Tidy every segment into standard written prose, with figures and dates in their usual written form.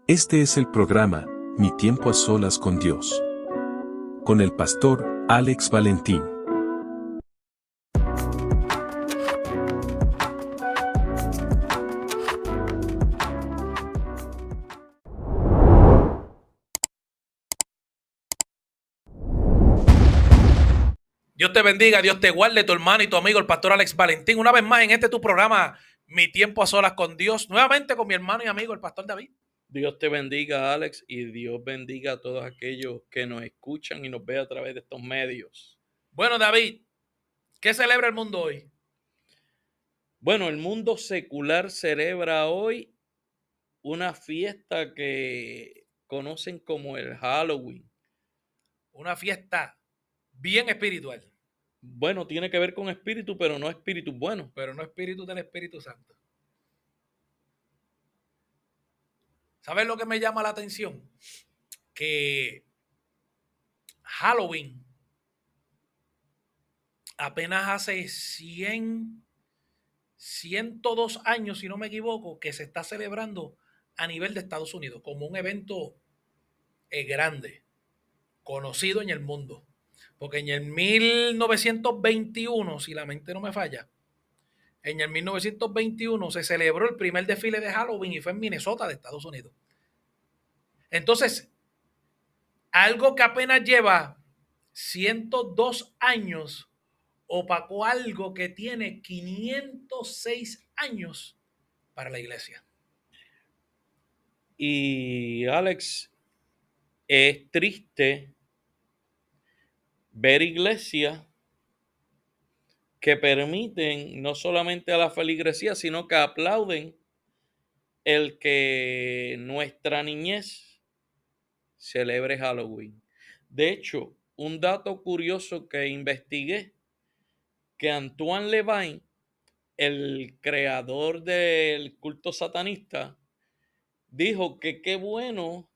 Este es el programa, Mi tiempo a solas con Dios. Con el pastor Alex Valentín. Dios te bendiga, Dios te guarde, tu hermano y tu amigo, el pastor Alex Valentín. Una vez más en tu programa, Mi tiempo a solas con Dios. Nuevamente con mi hermano y amigo, el pastor David. Dios te bendiga, Alex, y Dios bendiga a todos aquellos que nos escuchan y nos ven a través de estos medios. Bueno, David, ¿qué celebra el mundo hoy? Bueno, el mundo secular celebra hoy una fiesta que conocen como el Halloween. Una fiesta bien espiritual. Bueno, tiene que ver con espíritu, pero no espíritu bueno. Pero no espíritu del Espíritu Santo. ¿Sabes lo que me llama la atención? Que Halloween apenas hace 102 años, si no me equivoco, que se está celebrando a nivel de Estados Unidos como un evento grande, conocido en el mundo. Porque en el 1921, si la mente no me falla, en el 1921 se celebró el primer desfile de Halloween y fue en Minnesota, de Estados Unidos. Entonces, algo que apenas lleva 102 años opacó algo que tiene 506 años para la iglesia. Y Alex, es triste ver iglesias que permiten no solamente a la feligresía, sino que aplauden el que nuestra niñez celebre Halloween. De hecho, un dato curioso que investigué, que Antoine Levine, el creador del culto satanista, dijo que qué bueno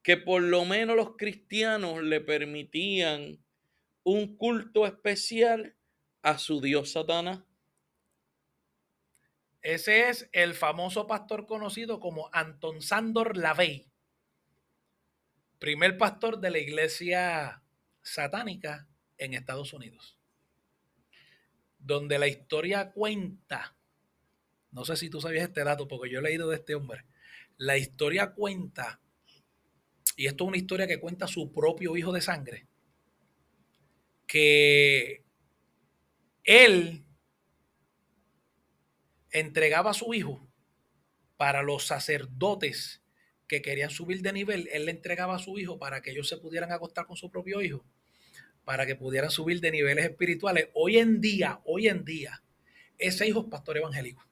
que por lo menos los cristianos le permitían un culto especial a su dios Satanás. Ese es el famoso pastor conocido como Anton Sandor Lavey, primer pastor de la iglesia satánica en Estados Unidos, donde la historia cuenta, no sé si tú sabías este dato porque yo he leído de este hombre, la historia cuenta, y esto es una historia que cuenta su propio hijo de sangre, que él entregaba a su hijo para los sacerdotes que querían subir de nivel, él le entregaba a su hijo para que ellos se pudieran acostar con su propio hijo, para que pudieran subir de niveles espirituales. Hoy en día, ese hijo es pastor evangélico,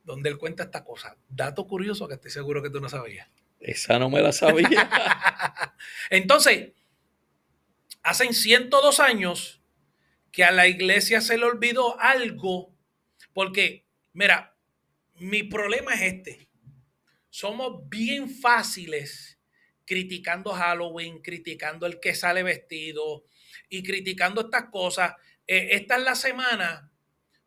donde él cuenta esta cosa. Dato curioso que estoy seguro que tú no sabías. Esa no me la sabía. Entonces, hacen 102 años que a la iglesia se le olvidó algo, porque, mira, mi problema es este. Somos bien fáciles criticando Halloween, criticando el que sale vestido y criticando estas cosas. Esta es la semana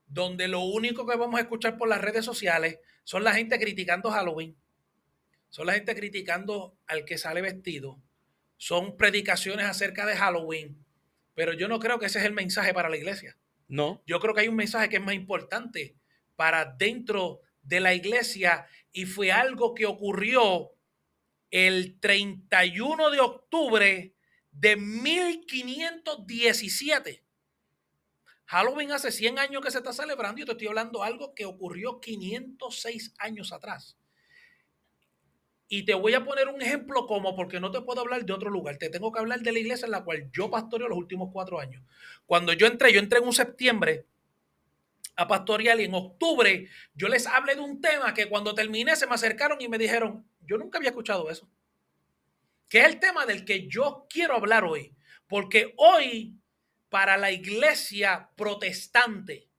donde lo único que vamos a escuchar por las redes sociales son la gente criticando Halloween, son la gente criticando al que sale vestido, son predicaciones acerca de Halloween, pero yo no creo que ese es el mensaje para la iglesia. No. Yo creo que hay un mensaje que es más importante para dentro de la iglesia y fue algo que ocurrió el 31 de octubre de 1517. Halloween hace 100 años que se está celebrando y te estoy hablando de algo que ocurrió 506 años atrás. Y te voy a poner un ejemplo porque no te puedo hablar de otro lugar. Te tengo que hablar de la iglesia en la cual yo pastoreo los últimos 4 años. Cuando yo entré en un septiembre a pastorear y en octubre yo les hablé de un tema que cuando terminé se me acercaron y me dijeron, yo nunca había escuchado eso. Que es el tema del que yo quiero hablar hoy. Porque hoy, para la iglesia protestante,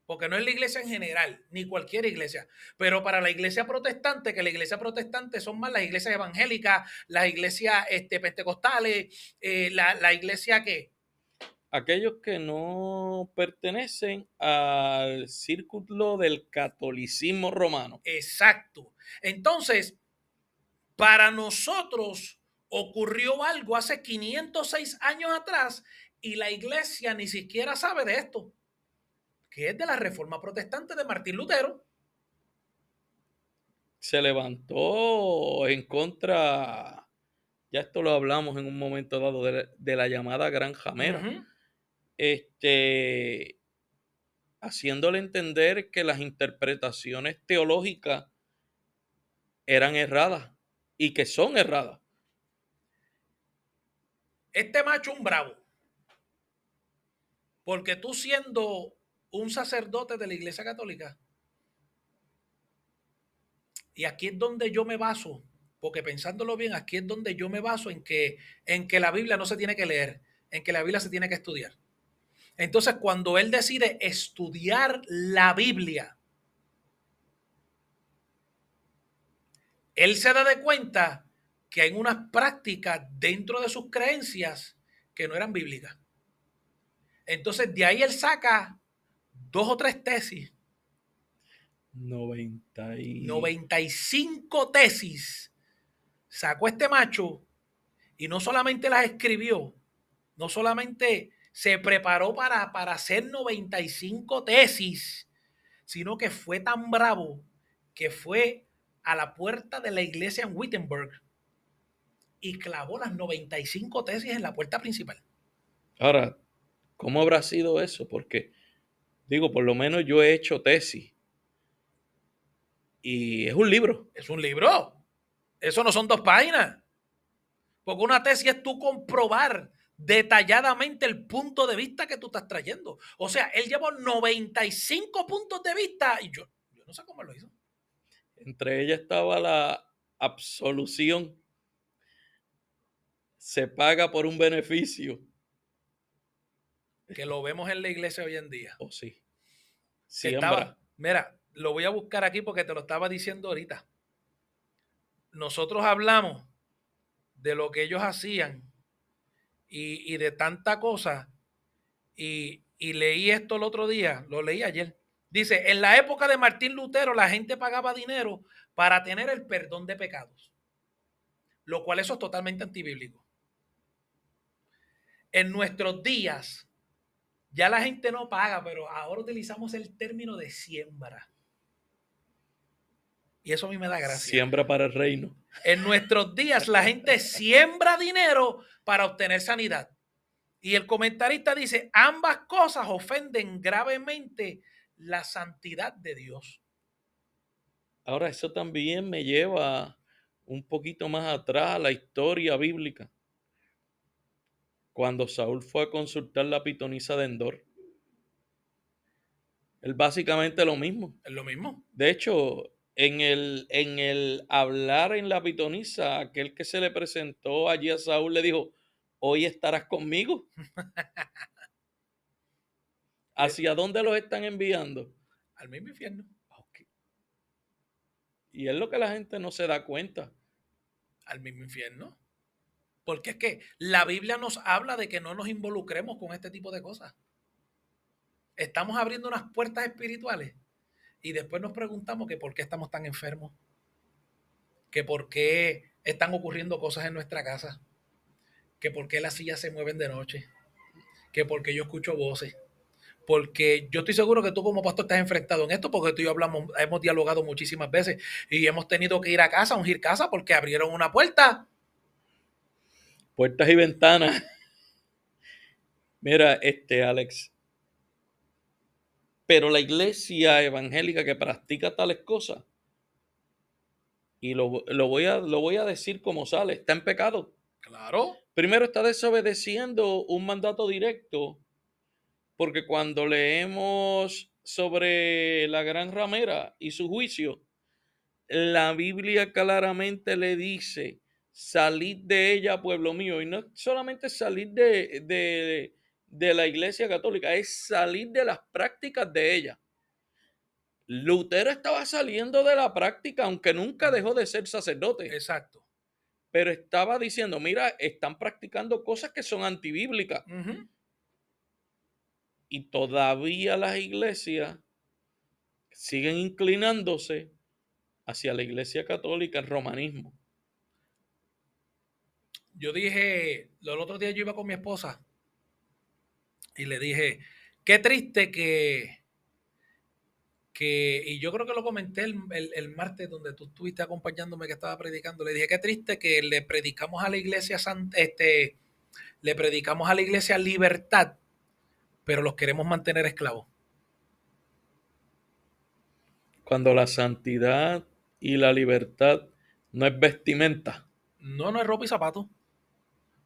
porque no es la iglesia en general, ni cualquier iglesia, pero para la iglesia protestante, que la iglesia protestante son más las iglesias evangélicas, las iglesias pentecostales, la iglesia que aquellos que no pertenecen al círculo del catolicismo romano. Exacto. Entonces, para nosotros ocurrió algo hace 506 años atrás y la iglesia ni siquiera sabe de esto, que es de la Reforma Protestante de Martín Lutero. Se levantó en contra, ya esto lo hablamos en un momento dado, de la llamada Gran Jamera, Ujú. haciéndole entender que las interpretaciones teológicas eran erradas y que son erradas. Este macho un bravo, porque tú siendo un sacerdote de la Iglesia Católica, y aquí es donde yo me baso, porque pensándolo bien, aquí es donde yo me baso en que la Biblia no se tiene que leer, en que la Biblia se tiene que estudiar. Entonces, cuando él decide estudiar la Biblia, él se da de cuenta que hay unas prácticas dentro de sus creencias que no eran bíblicas. Entonces, de ahí él saca 2 o 3 tesis, 95 tesis, sacó este macho y no solamente las escribió, no solamente se preparó para hacer 95 tesis, sino que fue tan bravo que fue a la puerta de la iglesia en Wittenberg y clavó las 95 tesis en la puerta principal. Ahora, ¿cómo habrá sido eso? Porque, digo, por lo menos yo he hecho tesis y es un libro. Es un libro. Eso no son 2 páginas. Porque una tesis es tú comprobar detalladamente el punto de vista que tú estás trayendo. O sea, él llevó 95 puntos de vista y yo no sé cómo lo hizo. Entre ellas estaba la absolución. Se paga por un beneficio. Que lo vemos en la iglesia hoy en día. Oh, sí. Que Siembra. mira, lo voy a buscar aquí porque te lo estaba diciendo ahorita. Nosotros hablamos de lo que ellos hacían y de tanta cosa. Y leí esto el otro día, lo leí ayer. Dice, en la época de Martín Lutero la gente pagaba dinero para tener el perdón de pecados, lo cual eso es totalmente antibíblico. En nuestros días ya la gente no paga, pero ahora utilizamos el término de siembra. Y eso a mí me da gracia. Siembra para el reino. En nuestros días la gente siembra dinero para obtener sanidad. Y el comentarista dice, ambas cosas ofenden gravemente la santidad de Dios. Ahora, eso también me lleva un poquito más atrás a la historia bíblica. Cuando Saúl fue a consultar la pitonisa de Endor, él básicamente lo mismo. Es lo mismo. De hecho, en el hablar en la pitonisa, aquel que se le presentó allí a Saúl le dijo, hoy estarás conmigo. ¿Hacia dónde los están enviando? Al mismo infierno. Okay. Y es lo que la gente no se da cuenta. Al mismo infierno. Porque es que la Biblia nos habla de que no nos involucremos con este tipo de cosas. Estamos abriendo unas puertas espirituales y después nos preguntamos que por qué estamos tan enfermos, que por qué están ocurriendo cosas en nuestra casa, que por qué las sillas se mueven de noche, que por qué yo escucho voces. Porque yo estoy seguro que tú como pastor estás enfrentado en esto, porque tú y yo hemos dialogado muchísimas veces y hemos tenido que ir a casa, ungir casa, porque abrieron una puerta. Puertas y ventanas. Mira, Alex, pero la iglesia evangélica que practica tales cosas, y lo voy a decir como sale, está en pecado. Claro. Primero está desobedeciendo un mandato directo, porque cuando leemos sobre la gran ramera y su juicio, la Biblia claramente le dice, salid de ella, pueblo mío, y no solamente salir de la iglesia católica, es salir de las prácticas de ella. Lutero estaba saliendo de la práctica, aunque nunca dejó de ser sacerdote. Exacto. Pero estaba diciendo, mira, están practicando cosas que son antibíblicas. Uh-huh. Y todavía las iglesias siguen inclinándose hacia la iglesia católica, el romanismo. Yo dije, el otro día yo iba con mi esposa y le dije, qué triste y yo creo que lo comenté el martes donde tú estuviste acompañándome que estaba predicando, le dije, qué triste que le predicamos a la iglesia, le predicamos a la iglesia libertad, pero los queremos mantener esclavos. Cuando la santidad y la libertad no es vestimenta. No es ropa y zapatos.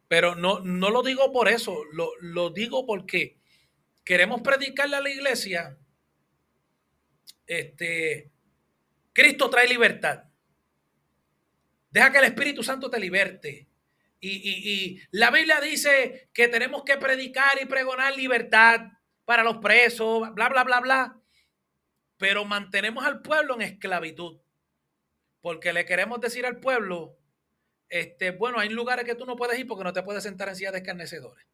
Pero no lo digo por eso, lo digo porque queremos predicarle a la iglesia, Cristo trae libertad. Deja que el Espíritu Santo te liberte. Y la Biblia dice que tenemos que predicar y pregonar libertad para los presos, bla, bla, bla, bla. Pero mantenemos al pueblo en esclavitud. Porque le queremos decir al pueblo, bueno, hay lugares que tú no puedes ir porque no te puedes sentar en silla de escarnecedores.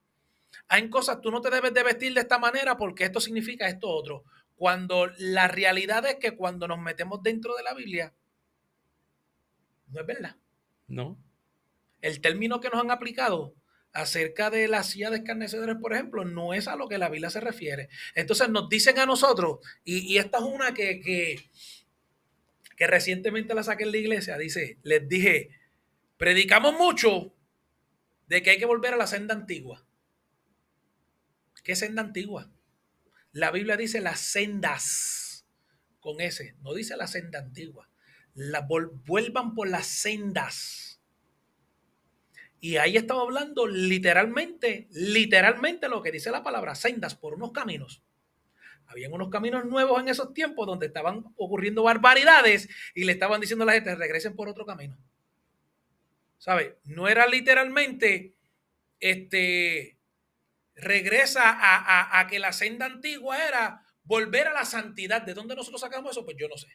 Hay cosas, tú no te debes de vestir de esta manera porque esto significa esto otro. Cuando la realidad es que cuando nos metemos dentro de la Biblia, no es verdad. No. El término que nos han aplicado acerca de la silla de escarnecedores, por ejemplo, no es a lo que la Biblia se refiere. Entonces nos dicen a nosotros, y esta es una que recientemente la saqué en la iglesia, les dije, predicamos mucho de que hay que volver a la senda antigua. ¿Qué senda antigua? La Biblia dice las sendas con S, no dice la senda antigua. Vuelvan por las sendas. Y ahí estamos hablando literalmente lo que dice la palabra, sendas, por unos caminos. Habían unos caminos nuevos en esos tiempos donde estaban ocurriendo barbaridades y le estaban diciendo a la gente, regresen por otro camino. ¿Sabes? No era literalmente, regresa a que la senda antigua era volver a la santidad. ¿De dónde nosotros sacamos eso? Pues yo no sé.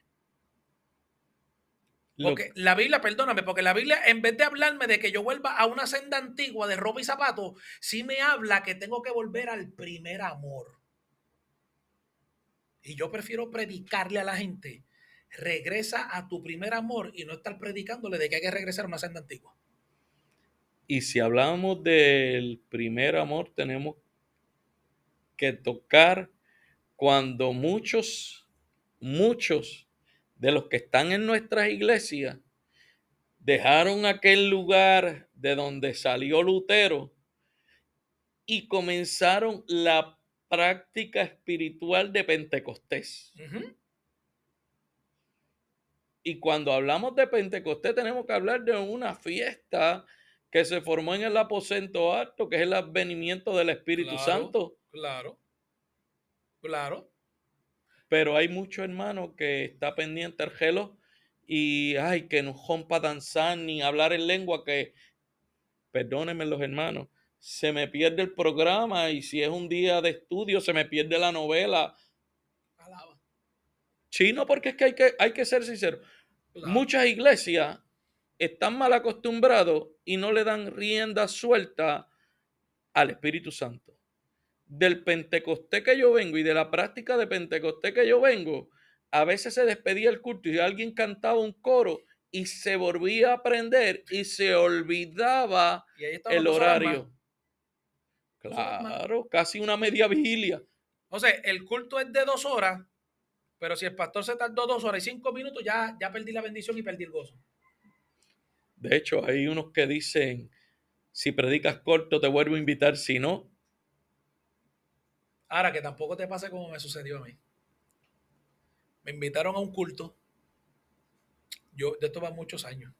Porque la Biblia, perdóname, porque la Biblia, en vez de hablarme de que yo vuelva a una senda antigua de ropa y zapatos, sí me habla que tengo que volver al primer amor. Y yo prefiero predicarle a la gente, regresa a tu primer amor y no estar predicándole de que hay que regresar a una senda antigua. Y si hablamos del primer amor, tenemos que tocar cuando muchos de los que están en nuestras iglesias dejaron aquel lugar de donde salió Lutero y comenzaron la práctica espiritual de Pentecostés. Uh-huh. Y cuando hablamos de Pentecostés tenemos que hablar de una fiesta que se formó en el aposento alto, que es el advenimiento del Espíritu Santo. Claro. Pero hay muchos hermanos que está pendiente el gelo y ay, que no rompa danzar ni hablar en lengua, que perdónenme los hermanos, se me pierde el programa y si es un día de estudio se me pierde la novela. Alaba. Chino, porque es que hay que ser sincero. Claro. Muchas iglesias están mal acostumbrados y no le dan rienda suelta al Espíritu Santo. Del Pentecostés que yo vengo y de la práctica de Pentecostés que yo vengo, a veces se despedía el culto y alguien cantaba un coro y se volvía a aprender y se olvidaba el horario. Claro, casi una media vigilia. O sea, el culto es de 2 horas, pero si el pastor se tardó 2 horas y 5 minutos, ya perdí la bendición y perdí el gozo. De hecho, hay unos que dicen, si predicas corto te vuelvo a invitar, si no. Ahora, que tampoco te pase como me sucedió a mí. Me invitaron a un culto. De esto va muchos años.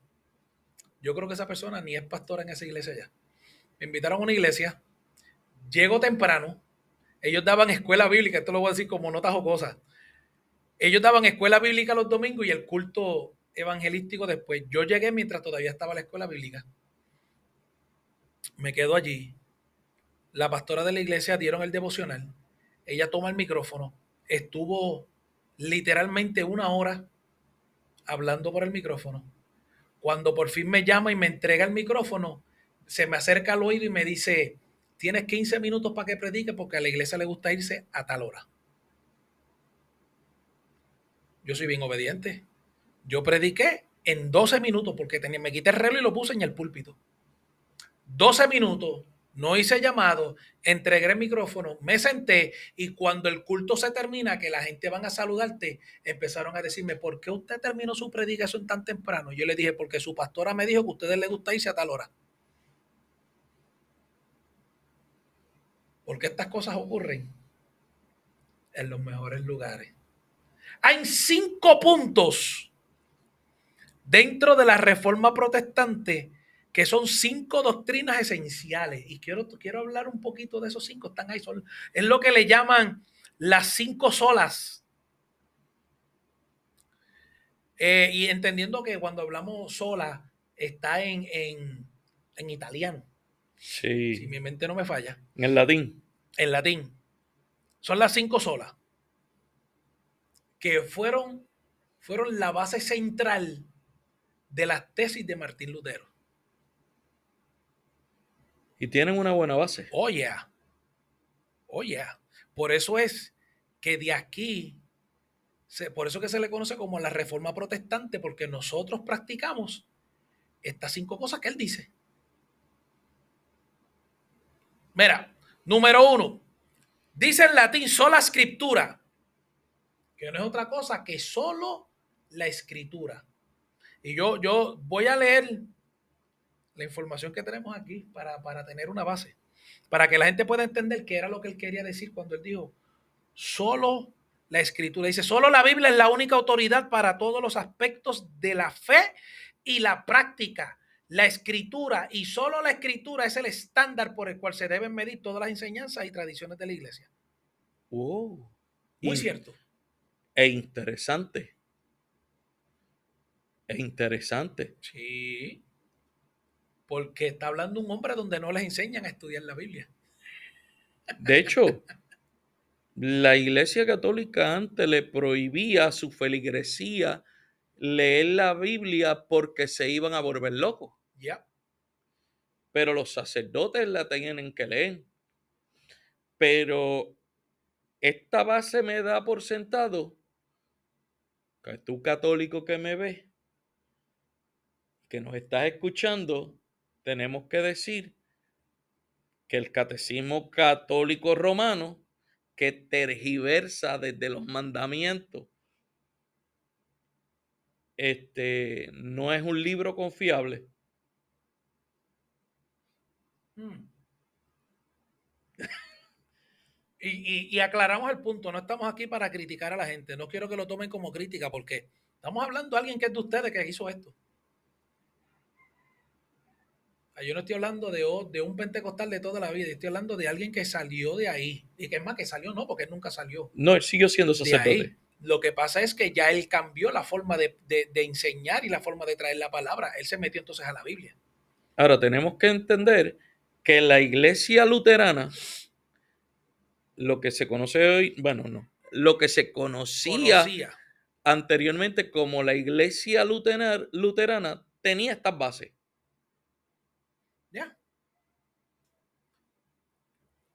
Yo creo que esa persona ni es pastora en esa iglesia ya. Me invitaron a una iglesia. Llego temprano. Ellos daban escuela bíblica. Esto lo voy a decir como notas o cosas. Ellos daban escuela bíblica los domingos y el culto evangelístico después. Yo llegué mientras todavía estaba la escuela bíblica. Me quedo allí. La pastora de la iglesia dieron el devocional. Ella toma el micrófono. Estuvo literalmente 1 hora hablando por el micrófono. Cuando por fin me llama y me entrega el micrófono, se me acerca al oído y me dice, tienes 15 minutos para que predique porque a la iglesia le gusta irse a tal hora. Yo soy bien obediente. Yo prediqué en 12 minutos porque me quité el reloj y lo puse en el púlpito. 12 minutos, no hice llamado, entregué el micrófono, me senté y cuando el culto se termina, que la gente van a saludarte, empezaron a decirme, ¿por qué usted terminó su predicación tan temprano? Yo le dije, porque su pastora me dijo que a ustedes les gusta irse a tal hora. Porque estas cosas ocurren en los mejores lugares. Hay 5 puntos dentro de la Reforma Protestante que son 5 doctrinas esenciales. Y quiero hablar un poquito de esos 5. Están ahí. Es lo que le llaman las 5 solas. Y entendiendo que cuando hablamos sola, está en italiano. Sí. Si mi mente no me falla. En el latín. En latín. Son las 5 solas. Que fueron la base central de las tesis de Martín Lutero. Y tienen una buena base. Oh, yeah. Oh, yeah. Por eso es que de aquí, por eso que se le conoce como la Reforma Protestante, porque nosotros practicamos estas 5 cosas que él dice. Mira, número 1, dice en latín sola escritura, que no es otra cosa que solo la escritura. Y yo voy a leer la información que tenemos aquí para tener una base, para que la gente pueda entender qué era lo que él quería decir cuando él dijo solo la escritura. Dice, solo la Biblia es la única autoridad para todos los aspectos de la fe y la práctica. La escritura, y solo la escritura es el estándar por el cual se deben medir todas las enseñanzas y tradiciones de la iglesia. Wow. Muy cierto. E interesante. Es interesante. Sí. Porque está hablando un hombre donde no les enseñan a estudiar la Biblia. De hecho, la Iglesia Católica antes le prohibía a su feligresía leer la Biblia porque se iban a volver locos. Ya. Pero los sacerdotes la tenían que leer. Pero esta base me da por sentado que tú católico que me ves, que nos estás escuchando, tenemos que decir que el catecismo católico romano, que tergiversa desde los mandamientos, no es un libro confiable. Y aclaramos el punto, no estamos aquí para criticar a la gente, no quiero que lo tomen como crítica porque estamos hablando de alguien que es de ustedes que hizo esto. Yo no estoy hablando de un pentecostal de toda la vida, estoy hablando de alguien que salió de ahí. Y que es más, que salió no, porque él nunca salió. No, él siguió siendo De sacerdote. ahí. Lo que pasa es que ya él cambió la forma de enseñar y la forma de traer la palabra. Él se metió entonces a la Biblia. Ahora, tenemos que entender que la iglesia luterana, lo que se conoce hoy, bueno, no, lo que se conocía anteriormente como la iglesia luterana tenía estas bases. Ya.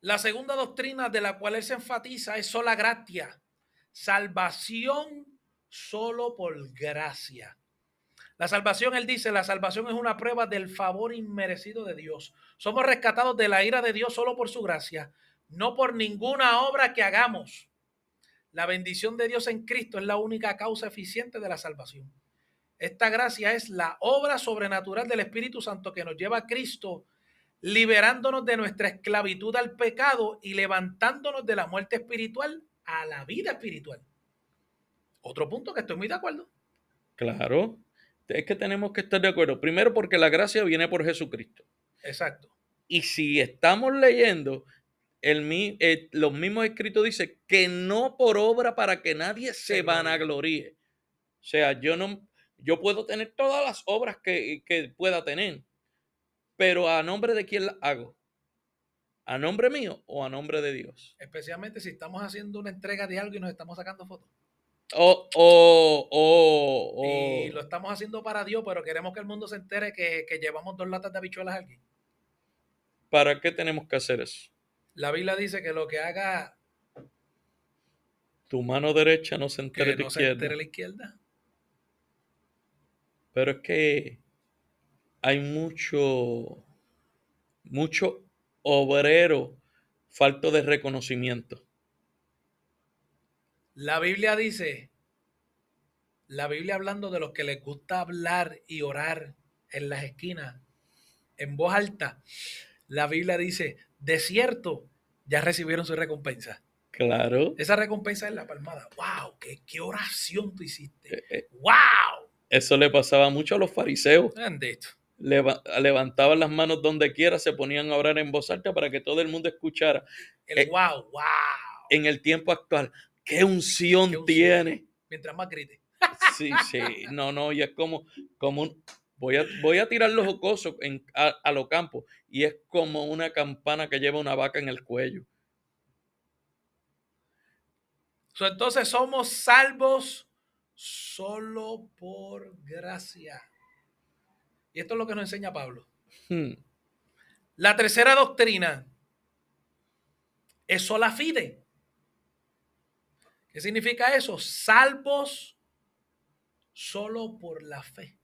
La segunda doctrina de la cual él se enfatiza es sola gratia, salvación solo por gracia. La salvación, él dice, la salvación es una prueba del favor inmerecido de Dios. Somos rescatados de la ira de Dios solo por su gracia, no por ninguna obra que hagamos. La bendición de Dios en Cristo es la única causa eficiente de la salvación. Esta gracia es la obra sobrenatural del Espíritu Santo que nos lleva a Cristo, liberándonos de nuestra esclavitud al pecado y levantándonos de la muerte espiritual a la vida espiritual. Otro punto que estoy muy de acuerdo. Claro, es que tenemos que estar de acuerdo. Primero porque la gracia viene por Jesucristo. Exacto. Y si estamos leyendo, los mismos escritos dicen que no por obra para que nadie se vanagloríe. O sea, yo puedo tener todas las obras que pueda tener, pero ¿a nombre de quién las hago? ¿A nombre mío o a nombre de Dios? Especialmente si estamos haciendo una entrega de algo y nos estamos sacando fotos. Y lo estamos haciendo para Dios, pero queremos que el mundo se entere que llevamos 2 latas de habichuelas a alguien. ¿Para qué tenemos que hacer eso? La Biblia dice que lo que haga Tu mano derecha no se entere que de no se entere izquierda. la izquierda. Pero es que hay mucho obrero falto de reconocimiento. La Biblia dice, la Biblia hablando de los que les gusta hablar y orar en las esquinas, en voz alta, la Biblia dice, de cierto, ya recibieron su recompensa. Claro. Esa recompensa es la palmada. ¡Wow! ¿Qué oración tú hiciste? eh, eh, ¡Wow! Eso le pasaba mucho a los fariseos. Bendito. Levantaban las manos donde quiera, se ponían a orar en voz alta para que todo el mundo escuchara. El wow, wow. En el tiempo actual, ¿qué Qué unción unción. tiene? Mientras más grite. Sí, sí, no, y es voy a tirar los jocosos a los campos, y es como una campana que lleva una vaca en el cuello. Entonces somos salvos solo por gracia. Y esto es lo que nos enseña Pablo. Hmm. La tercera doctrina es sola fide. ¿Qué significa eso? Salvos solo por la fe.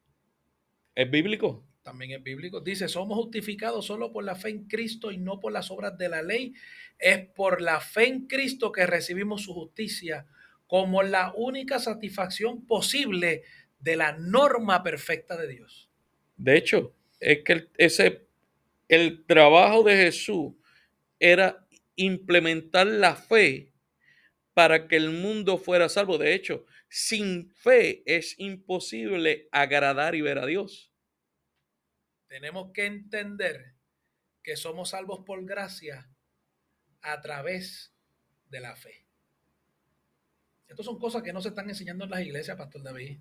¿Es bíblico? También es bíblico. Dice, somos justificados solo por la fe en Cristo y no por las obras de la ley. Es por la fe en Cristo que recibimos su justicia como la única satisfacción posible de la norma perfecta de Dios. De hecho, es que el trabajo de Jesús era implementar la fe para que el mundo fuera salvo. De hecho, sin fe es imposible agradar y ver a Dios. Tenemos que entender que somos salvos por gracia a través de la fe. Estas son cosas que no se están enseñando en las iglesias, Pastor David.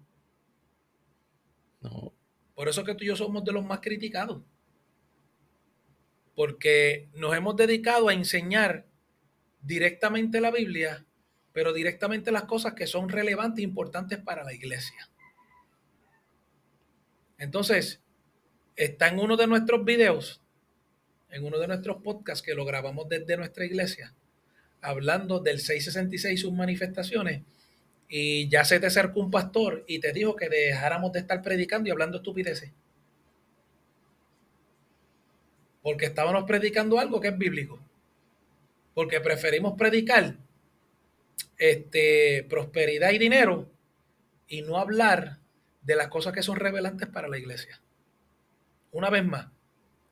No. Por eso es que tú y yo somos de los más criticados. Porque nos hemos dedicado a enseñar directamente la Biblia, pero directamente las cosas que son relevantes e importantes para la iglesia. Entonces, está en uno de nuestros videos, en uno de nuestros podcasts que lo grabamos desde nuestra iglesia, hablando del 666 y sus manifestaciones, y ya se te acercó un pastor y te dijo que dejáramos de estar predicando y hablando estupideces. Porque estábamos predicando algo que es bíblico. Porque preferimos predicar prosperidad y dinero y no hablar de las cosas que son revelantes para la iglesia. Una vez más,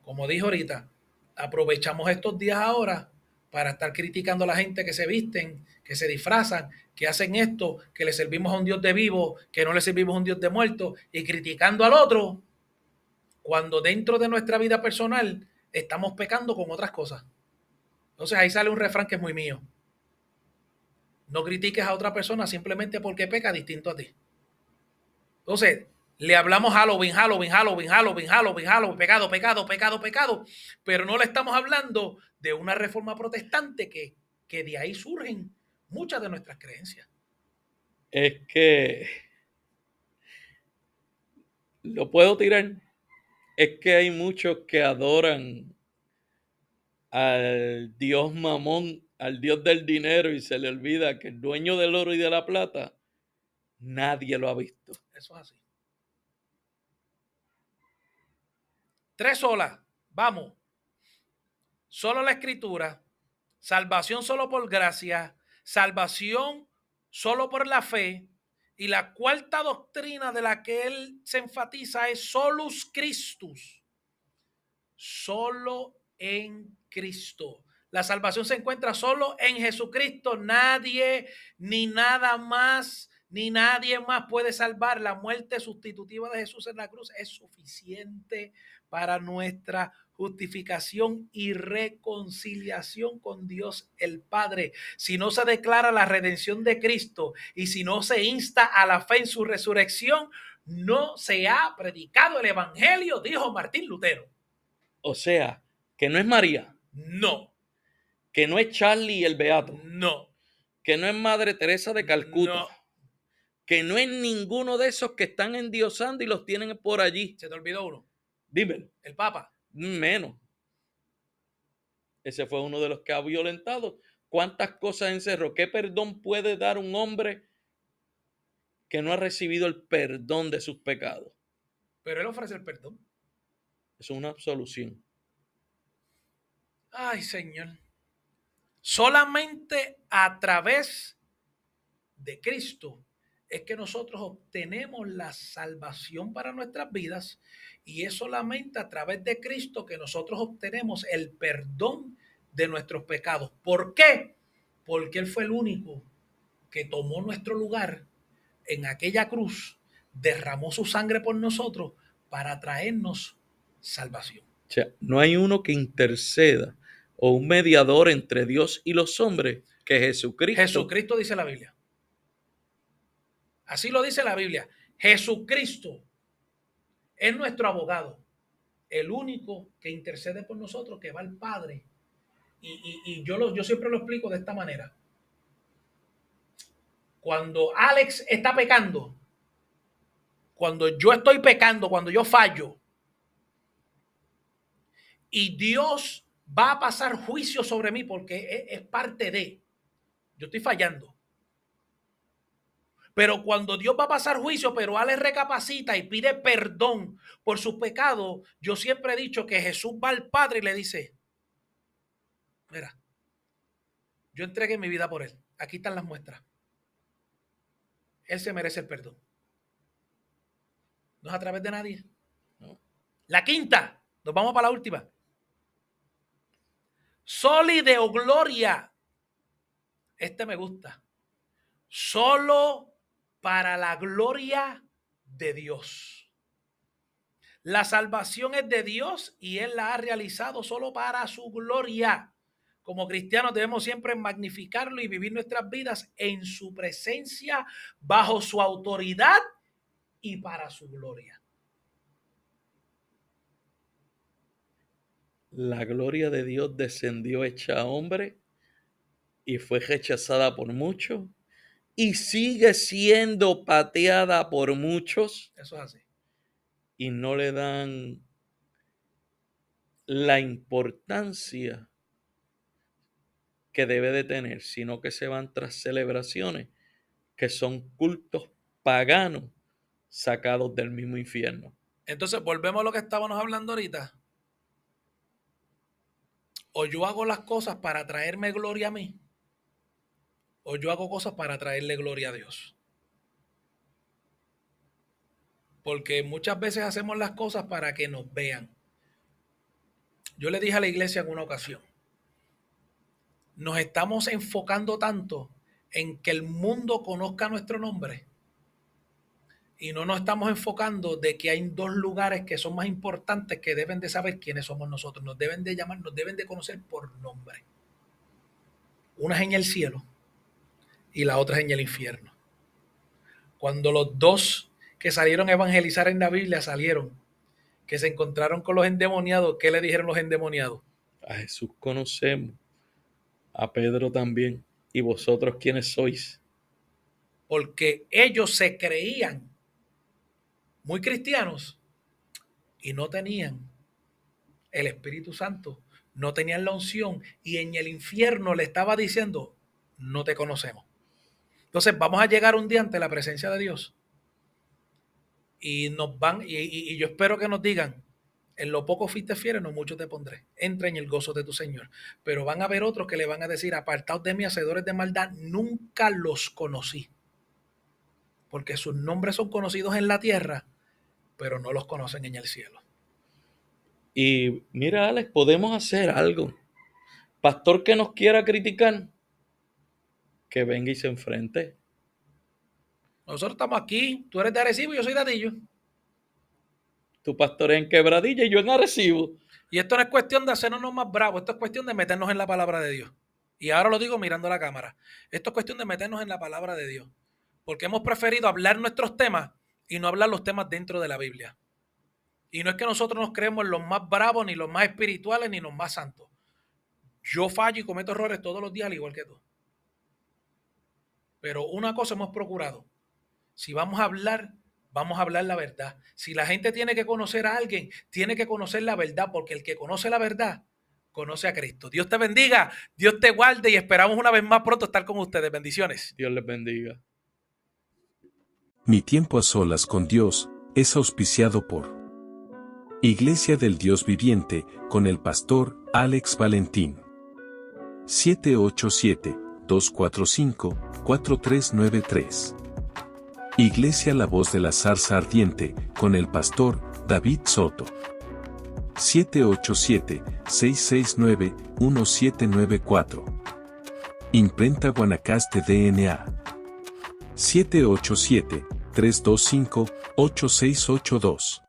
como dijo ahorita, aprovechamos estos días ahora para estar criticando a la gente que se visten, que se disfrazan, que hacen esto, que le servimos a un Dios de vivo, que no le servimos a un Dios de muerto, y criticando al otro, cuando dentro de nuestra vida personal estamos pecando con otras cosas. Entonces ahí sale un refrán que es muy mío. No critiques a otra persona simplemente porque peca distinto a ti. Entonces, le hablamos Halloween, pecado, pero no le estamos hablando de una reforma protestante que de ahí surgen muchas de nuestras creencias. Es que lo puedo tirar. Es que hay muchos que adoran al dios Mamón, al dios del dinero, y se le olvida que el dueño del oro y de la plata, nadie lo ha visto. Eso es así. 3 solas, vamos. Solo la escritura, salvación solo por gracia, salvación solo por la fe, y la cuarta doctrina de la que él se enfatiza es solus Christus, solo en Cristo. La salvación se encuentra solo en Jesucristo. Nadie ni nada más ni nadie más puede salvar. La muerte sustitutiva de Jesús en la cruz es suficiente para nuestra justificación y reconciliación con Dios el Padre. Si no se declara la redención de Cristo y si no se insta a la fe en su resurrección, no se ha predicado el evangelio, dijo Martín Lutero. O sea, que no es María. No. Que no es Charlie el Beato. No. Que no es Madre Teresa de Calcuta. No. Que no es ninguno de esos que están endiosando y los tienen por allí. ¿Se te olvidó uno? Dímelo. El Papa. Menos. Ese fue uno de los que ha violentado. ¿Cuántas cosas encerró? ¿Qué perdón puede dar un hombre que no ha recibido el perdón de sus pecados? Pero él ofrece el perdón. Es una absolución. Ay, Señor. Solamente a través de Cristo es que nosotros obtenemos la salvación para nuestras vidas, y es solamente a través de Cristo que nosotros obtenemos el perdón de nuestros pecados. ¿Por qué? Porque Él fue el único que tomó nuestro lugar en aquella cruz, derramó su sangre por nosotros para traernos salvación. O sea, no hay uno que interceda o un mediador entre Dios y los hombres que Jesucristo. Jesucristo dice la Biblia. Así lo dice la Biblia. Jesucristo es nuestro abogado, el único que intercede por nosotros, que va al Padre. Y yo siempre lo explico de esta manera. Cuando Alex está pecando, cuando yo estoy pecando, cuando yo fallo, y Dios va a pasar juicio sobre mí porque es parte de, yo estoy fallando. Pero cuando Dios va a pasar juicio, pero Alex recapacita y pide perdón por sus pecados, yo siempre he dicho que Jesús va al Padre y le dice, mira, yo entregué mi vida por él. Aquí están las muestras. Él se merece el perdón. No es a través de nadie. No. La quinta, nos vamos para la última. Soli Deo Gloria. Este me gusta. Solo para la gloria de Dios. La salvación es de Dios y Él la ha realizado solo para su gloria. Como cristianos debemos siempre magnificarlo y vivir nuestras vidas en su presencia, bajo su autoridad y para su gloria. La gloria de Dios descendió hecha hombre y fue rechazada por muchos y sigue siendo pateada por muchos. Eso es así. Y no le dan la importancia que debe de tener, sino que se van tras celebraciones que son cultos paganos sacados del mismo infierno. Entonces volvemos a lo que estábamos hablando ahorita. O yo hago las cosas para traerme gloria a mí, o yo hago cosas para traerle gloria a Dios. Porque muchas veces hacemos las cosas para que nos vean. Yo le dije a la iglesia en una ocasión, nos estamos enfocando tanto en que el mundo conozca nuestro nombre y no nos estamos enfocando de que hay dos lugares que son más importantes, que deben de saber quiénes somos nosotros. Nos deben de llamar, nos deben de conocer por nombre. Una es en el cielo y la otra es en el infierno. Cuando los dos que salieron a evangelizar en la Biblia salieron, que se encontraron con los endemoniados, ¿qué le dijeron los endemoniados? A Jesús conocemos, a Pedro también. ¿Y vosotros quiénes sois? Porque ellos se creían muy cristianos y no tenían el Espíritu Santo, no tenían la unción, y en el infierno le estaba diciendo, no te conocemos. Entonces vamos a llegar un día ante la presencia de Dios y nos van, y yo espero que nos digan, en lo poco fuiste fiel, en lo mucho te pondré. Entra en el gozo de tu Señor. Pero van a haber otros que le van a decir, apartaos de mí, hacedores de maldad, nunca los conocí. Porque sus nombres son conocidos en la tierra, pero no los conocen en el cielo. Y mira, Alex, podemos hacer algo. Pastor que nos quiera criticar, que venga y se enfrente. Nosotros estamos aquí, tú eres de Arecibo y yo soy de Atillo. Tu pastor es en Quebradilla y yo en Arecibo. Y esto no es cuestión de hacernos más bravos, esto es cuestión de meternos en la palabra de Dios. Y ahora lo digo mirando a la cámara. Esto es cuestión de meternos en la palabra de Dios. Porque hemos preferido hablar nuestros temas y no hablar los temas dentro de la Biblia. Y no es que nosotros nos creemos los más bravos, ni los más espirituales, ni los más santos. Yo fallo y cometo errores todos los días, al igual que tú. Pero una cosa hemos procurado. Si vamos a hablar la verdad. Si la gente tiene que conocer a alguien, tiene que conocer la verdad, porque el que conoce la verdad conoce a Cristo. Dios te bendiga, Dios te guarde y esperamos una vez más pronto estar con ustedes. Bendiciones. Dios les bendiga. Mi tiempo a solas con Dios es auspiciado por Iglesia del Dios Viviente, con el pastor Alex Valentín. 787-245-4393. Iglesia La Voz de la Zarza Ardiente, con el pastor David Soto. 787-669-1794. Imprenta Guanacaste DNA. 787-325-8682.